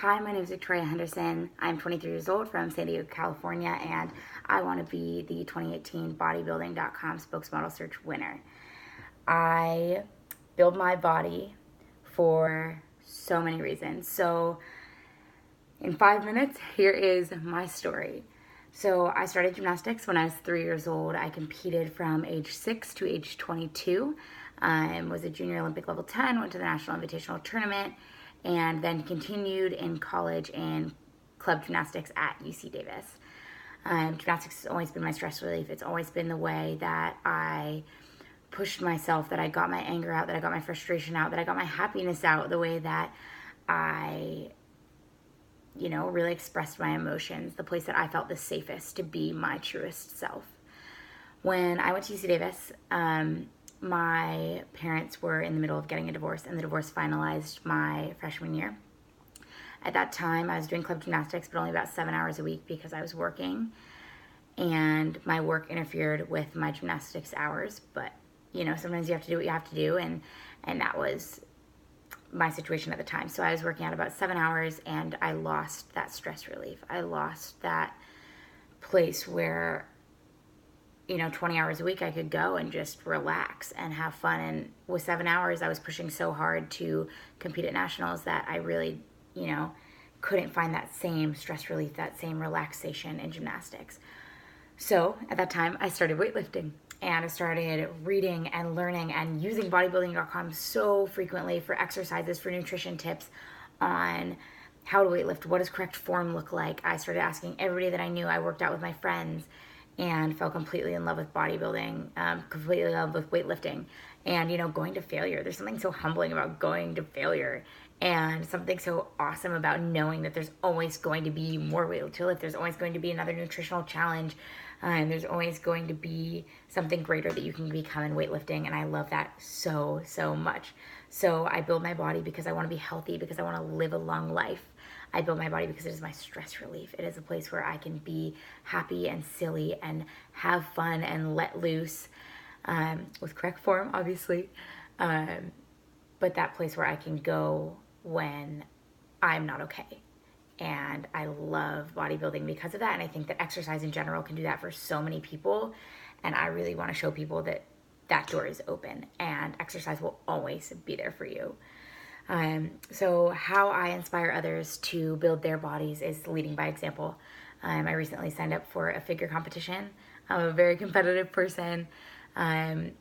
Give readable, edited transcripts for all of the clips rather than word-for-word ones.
Hi, my name is Victoria Henderson. I'm 23 years old from San Diego, California, and I want to be the 2018 bodybuilding.com spokesmodel search winner. I build my body for so many reasons. So in 5 minutes, here is my story. So I started gymnastics when I was 3 years old. I competed from age 6 to age 22. Was a junior Olympic level 10, went to the National Invitational Tournament, and then continued in college in club gymnastics at UC Davis. Gymnastics has always been my stress relief. It's always been the way that I pushed myself, that I got my anger out, that I got my frustration out, that I got my happiness out, the way that I really expressed my emotions, the place that I felt the safest to be my truest self. When I went to UC Davis, my parents were in the middle of getting a divorce, and the divorce finalized my freshman year. At that time, I was doing club gymnastics, but only about 7 hours a week because I was working, and my work interfered with my gymnastics hours. But, sometimes you have to do what you have to do, and that was my situation at the time. So I was working out about 7 hours, and I lost that stress relief. I lost that place where 20 hours a week I could go and just relax and have fun. And with 7 hours, I was pushing so hard to compete at nationals that I really, couldn't find that same stress relief, that same relaxation in gymnastics. So at that time, I started weightlifting, and I started reading and learning and using bodybuilding.com so frequently for exercises, for nutrition tips on how to weightlift, what does correct form look like. I started asking everybody that I knew. I worked out with my friends and fell completely in love with bodybuilding, completely in love with weightlifting, and going to failure. There's something so humbling about going to failure, and something so awesome about knowing that there's always going to be more weight to lift. There's always going to be another nutritional challenge, and there's always going to be something greater that you can become in weightlifting, and I love that so, so much. So I build my body because I want to be healthy, because I want to live a long life. I build my body because it is my stress relief. It is a place where I can be happy and silly and have fun and let loose, with correct form, obviously. But that place where I can go when I'm not okay. And I love bodybuilding because of that. And I think that exercise in general can do that for so many people. And I really want to show people that that door is open and exercise will always be there for you. So how I inspire others to build their bodies is leading by example. I recently signed up for a figure competition. I'm a very competitive person. I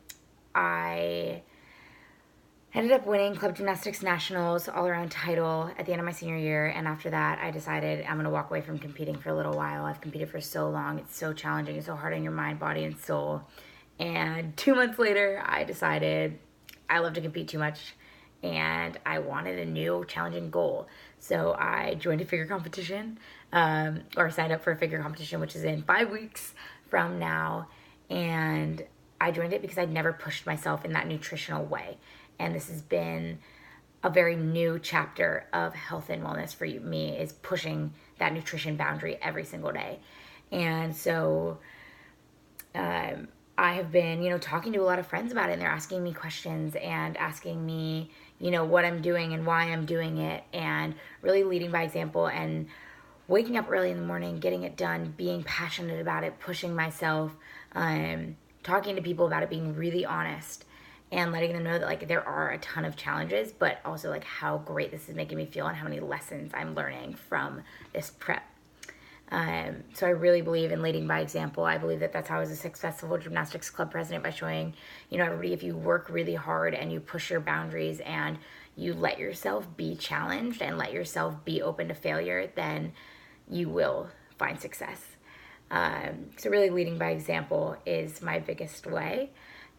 ended up winning club gymnastics nationals all-around title at the end of my senior year, and after that I decided I'm going to walk away from competing for a little while. I've competed for so long. It's so challenging. It's so hard on your mind, body, and soul. And 2 months later, I decided I love to compete too much, and I wanted a new challenging goal. So I joined a figure competition, or signed up for a figure competition, which is in 5 weeks from now. And I joined it because I'd never pushed myself in that nutritional way. And this has been a very new chapter of health and wellness for me, is pushing that nutrition boundary every single day. And so I have been, talking to a lot of friends about it, and they're asking me questions and asking me, what I'm doing and why I'm doing it, and really leading by example and waking up early in the morning, getting it done, being passionate about it, pushing myself, talking to people about it, being really honest, and letting them know that there are a ton of challenges, but also how great this is making me feel and how many lessons I'm learning from this prep. So I really believe in leading by example. I believe that that's how I was a successful gymnastics club president, by showing, everybody, if you work really hard and you push your boundaries and you let yourself be challenged and let yourself be open to failure, then you will find success. So really leading by example is my biggest way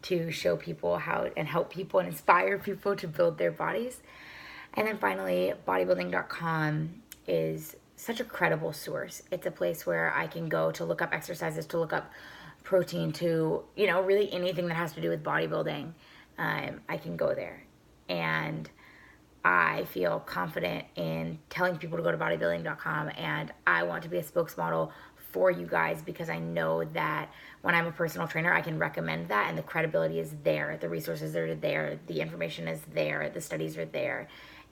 to show people how and help people and inspire people to build their bodies. And then finally, bodybuilding.com is such a credible source. It's a place where I can go to look up exercises, to look up protein, to, really anything that has to do with bodybuilding. I can go there. And I feel confident in telling people to go to bodybuilding.com, and I want to be a spokesmodel for you guys because I know that when I'm a personal trainer, I can recommend that, and the credibility is there. The resources are there. The information is there. The studies are there.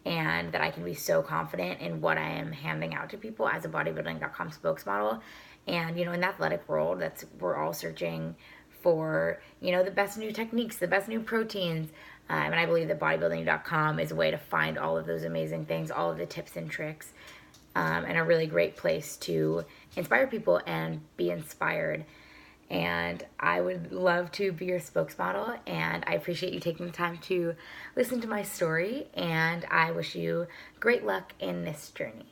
and that I can be so confident in what I am handing out to people as a bodybuilding.com spokesmodel. And, in the athletic world, we're all searching for, the best new techniques, the best new proteins. And I believe that bodybuilding.com is a way to find all of those amazing things, all of the tips and tricks, and a really great place to inspire people and be inspired. And I would love to be your spokesmodel, and I appreciate you taking the time to listen to my story, and I wish you great luck in this journey.